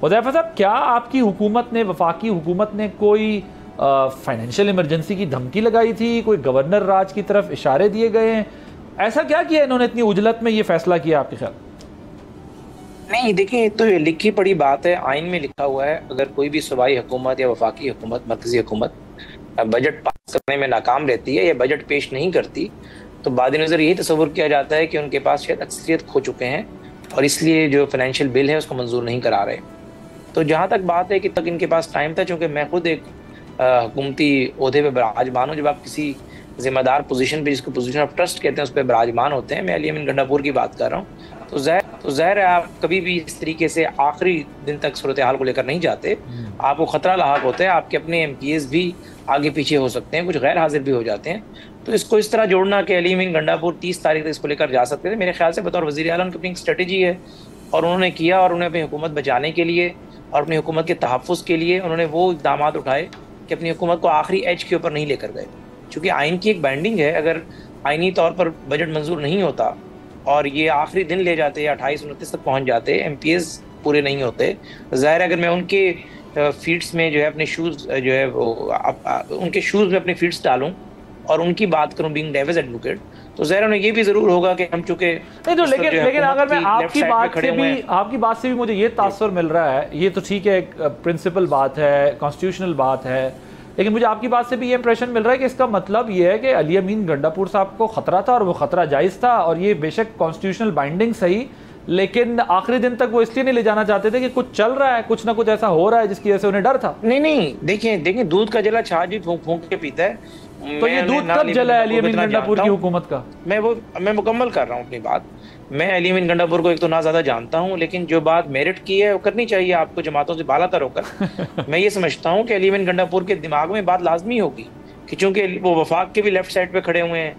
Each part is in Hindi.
हुज़ैफ़ा साहब, क्या आपकी हुकूमत ने, वफाकी हुकूमत ने कोई फाइनेंशियल इमरजेंसी की धमकी लगाई थी, कोई गवर्नर राज की तरफ इशारे दिए गए हैं? ऐसा क्या किया इन्होंने इतनी उजलत में ये फैसला किया आपके ख्याल? नहीं देखिए, तो ये लिखी पड़ी बात है, आइन में लिखा हुआ है, अगर कोई भी सूबाई हुकूमत या वफाकी हुकूमत, मरकजी हुकूमत बजट पास करने में नाकाम रहती है या बजट पेश नहीं करती, तो बाद नज़र यही तस्वुर किया जाता है कि उनके पास शायद अक्सरियत खो चुके हैं और इसलिए जो फाइनेंशियल बिल है उसको मंजूर नहीं करा रहे। तो जहाँ तक बात है कि तक इनके पास टाइम था, चूँकि मैं खुद एक हुकूमती ओहदे पर बराजमान हूँ, जब आप किसी जिम्मेदार पोजीशन पे, जिसको पोजीशन ऑफ ट्रस्ट कहते हैं, उस पर बराजमान होते हैं, मैं अली अमीन गंडापुर की बात कर रहा हूँ, तो ज़ाहिर है आप कभी भी इस तरीके से आखिरी दिन तक सूरत हाल को लेकर नहीं जाते, आपको ख़तरा लाहक होता है, आपके अपने MPs भी आगे पीछे हो सकते हैं, कुछ गैर हाजिर भी हो जाते हैं। तो इसको इस तरह जोड़ना कि अली अमीन गंडापुर 30 तारीख तक इसको लेकर जा सकते थे, मेरे ख्याल से बतौर वज़ीर आला उनकी अपनी स्ट्रेटजी है और उन्होंने किया, और उन्हें अपनी हुकूमत बचाने के लिए और अपनी हुकूमत के तहफ़्फ़ुज़ के लिए उन्होंने वो इक़दाम उठाए कि अपनी हुकूमत को आखिरी एज के ऊपर नहीं लेकर गए। चूँकि आइन की एक बाइंडिंग है, अगर आइनी तौर पर बजट मंजूर नहीं होता और ये आखिरी दिन ले जाते या 28-29 तक पहुँच जाते, MPs पूरे नहीं होते, ज़ाहिर है अगर मैं उनके फीट्स में जो है अपने शूज़ जो है वो उनके शूज़ में अपने फीट्स डालूं और उनकी बात करूं बीइंग डेविस एडवोकेट, तो ज़ाहिर उन्हें ये भी ज़रूर होगा कि हम चूँकि नहीं, तो लेकिन अगर मैं आपकी बात से भी मुझे ये तासुर मिल रहा है, ये तो ठीक है, एक प्रिंसिपल बात है, कॉन्स्टिट्यूशनल बात है, लेकिन मुझे आपकी बात से भी ये इंप्रेशन मिल रहा है कि इसका मतलब ये है कि अली अमीन गंडापुर साहब को खतरा था और वो खतरा जायज़ था, और ये बेशक कॉन्स्टिट्यूशनल बाइंडिंग सही, लेकिन आखिरी दिन तक वो इसलिए नहीं ले जाना चाहते थे कि कुछ चल रहा है, कुछ ना कुछ ऐसा हो रहा है जिसकी वजह से उन्हें डर था। नहीं, देखिए दूध का जला छाछ भी फूंक फूंक के पीता है। तो ये दूध कब जला है अली अमीन गंडापुर की हुकूमत का? मैं मुकम्मल कर रहा हूँ अपनी बात। मैं अली अमीन गंडापुर को एक तो ना ज्यादा जानता हूँ, लेकिन जो बात मेरिट की है वो करनी चाहिए आपको जमातों से बालातर होकर। मैं ये समझता हूँ कि अली अमीन गंडापुर के दिमाग में बात लाजमी होगी कि चूंकि वो वफाक के भी लेफ्ट साइड पे खड़े हुए हैं,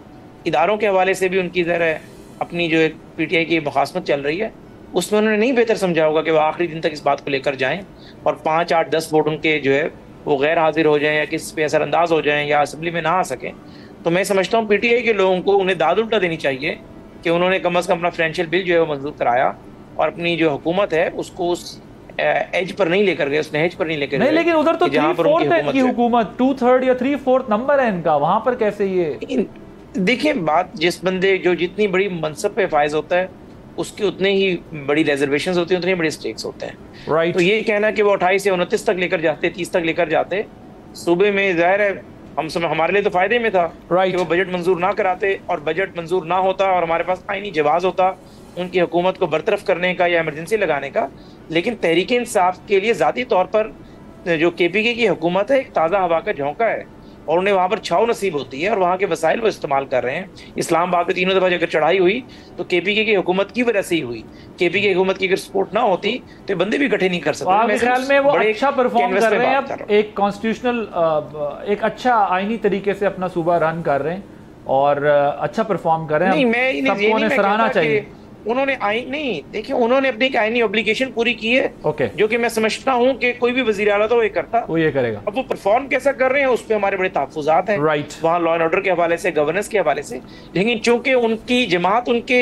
इदारों के हवाले से भी उनकी ज़रा अपनी जो एक PTI की मुखासमत चल रही है, उसमें उन्होंने नहीं बेहतर समझा होगा कि वो आखिरी दिन तक इस बात को लेकर जाएं और 5, 8, 10 वोट उनके जो है वो गैर हाजिर हो जाएं या किस पे असरअंदाज हो जाएं या असेंबली में ना आ सकें। तो मैं समझता हूँ PTI के लोगों को उन्हें दाद उल्टा देनी चाहिए कि उन्होंने कम से कम अपना फाइनेंशियल बिल जो है वो मंजूर कराया और अपनी जो हुकूमत है उसको उस एज पर नहीं लेकर गए, उसने एज पर नहीं लेकर गए। लेकिन उधर तो 3/4 है इनकी हुकूमत, 2/3 या 3/4 नंबर है इनका, वहां पर कैसे ये? देखिए बात, जिस बंदे जो जितनी बड़ी मनसब पे फायज होता है उसकी उतने ही बड़ी रिजर्वेशंस होती हैं, उतने बड़े स्टेक्स होते हैं। राइट। तो ये कहना कि वो 28 से 29 तक लेकर जाते, 30 तक लेकर जाते, सूबे में ज़ाहिर है हमारे लिए तो फायदे में था कि वो बजट मंजूर ना कराते और बजट मंजूर ना होता और हमारे पास आईनी जवाज होता उनकी हुकूमत को बरतरफ करने का या इमरजेंसी लगाने का। लेकिन तहरीक इंसाफ के लिए ज़ाती तौर पर जो KPK की हुकूमत है एक ताज़ा हवा का झोंका है और उन्हें वहाँ पर छाव नसीब होती है और वहाँ के वसाइल वो इस्तेमाल कर रहे हैं। इस्लामाबाद में 3 दफ़ा अगर चढ़ाई हुई तो KPK की हुकूमत की वजह से ही हुई। KPK की हुकूमत की अगर सपोर्ट ना होती तो बंदे भी इकट्ठे नहीं कर सकते। मेरे ख्याल में वो अच्छा परफॉर्म कर रहे हैं, अब एक कॉन्स्टिट्यूशनल एक अच्छा आईनी तरीके से अपना सूबा रन कर रहे हैं और अच्छा परफॉर्म कर रहे हैं, सबको उन्हें सराहना चाहिए। उन्होंने देखिए उन्होंने अपनी आईनी ऑब्लिगेशन पूरी की है, जो कि मैं समझता हूं कि कोई भी वजीर आला तो वो ये करता, वो ये करेगा। अब वो परफॉर्म कैसा कर रहे हैं उस पर हमारे बड़े तहफ़्फ़ुज़ात हैं, वहाँ लॉ एंड ऑर्डर के हवाले से, गवर्नेंस के हवाले से। लेकिन चूंकि उनकी जमात उनके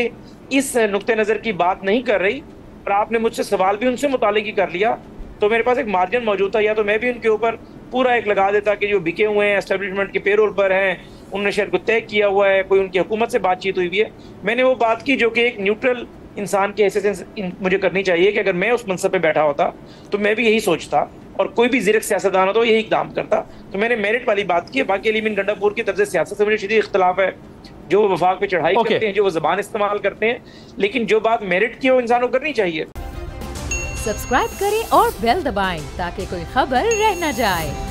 इस नुक्ते नज़र की बात नहीं कर रही और आपने मुझसे सवाल भी उनसे मुतालिक ही कर लिया, तो मेरे पास एक मार्जिन मौजूद था, या तो मैं भी उनके ऊपर पूरा एक लगा देता कि जो बिके हुए हैं, एस्टेब्लिशमेंट के पेरोल पर हैं, उन्होंने शेयर को तय किया हुआ है, कोई उनकी हुकूमत से बातचीत हुई भी है। मैंने वो बात की जो कि एक न्यूट्रल इंसान के हैसियत से मुझे करनी चाहिए कि अगर मैं उस मनसब पे बैठा होता तो मैं भी यही सोचता और कोई भी ज़ीरक सियासतदान होता तो यही इक़दाम करता। तो मैंने मेरिट वाली बात की है। बाकी अली अमीन गंडापुर की तर्ज़ सियासत से मुझे शदीद इख्तलाफ है, जो वफाक पे चढ़ाई करते हैं, जो वो ज़बान इस्तेमाल करते हैं, लेकिन जो बात मेरिट की वो इंसान को करनी चाहिए। सब्सक्राइब करें और बेल दबाएं ताकि कोई खबर रह न जाए।